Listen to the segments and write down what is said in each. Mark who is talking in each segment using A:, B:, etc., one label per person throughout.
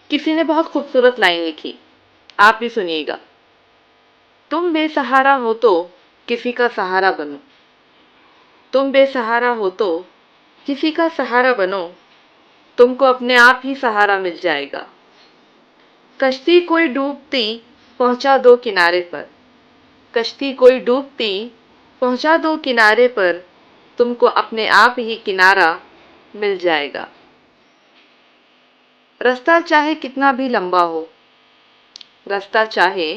A: किसी ने बहुत खूबसूरत लाइन लिखी, आप भी सुनिएगा। तुम बेसहारा हो तो किसी का सहारा बनो। तुम बेसहारा हो तो किसी का सहारा बनो। तुमको अपने आप ही सहारा मिल जाएगा। कश्ती कोई डूबती पहुंचा दो किनारे पर। कश्ती कोई डूबती पहुंचा दो किनारे पर। तुमको अपने आप ही किनारा मिल जाएगा। रास्ता चाहे कितना भी लंबा हो। रास्ता चाहे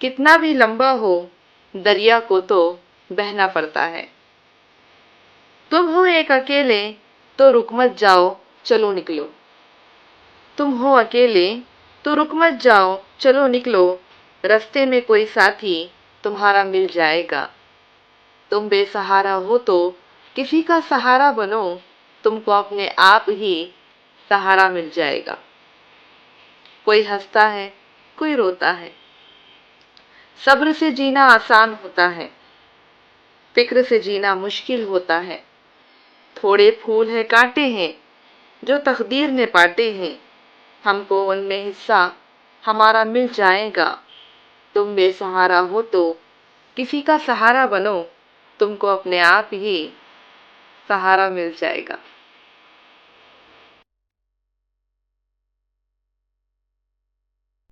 A: कितना भी लंबा हो, दरिया को तो बहना पड़ता है। तुम हो एक अकेले तो रुक मत जाओ, चलो निकलो। तुम हो अकेले तो रुक मत जाओ, चलो निकलो। रास्ते में कोई साथी तुम्हारा मिल जाएगा। तुम बेसहारा हो तो किसी का सहारा बनो। तुमको अपने आप ही सहारा मिल जाएगा। कोई हंसता है, कोई रोता है। सब्र से जीना आसान होता है, फिक्र से जीना मुश्किल होता है। थोड़े फूल है कांटे हैं जो तकदीर ने बांटे हैं। हमको उनमें हिस्सा हमारा मिल जाएगा। तुम बेसहारा हो तो किसी का सहारा बनो। तुमको अपने आप ही सहारा मिल जाएगा।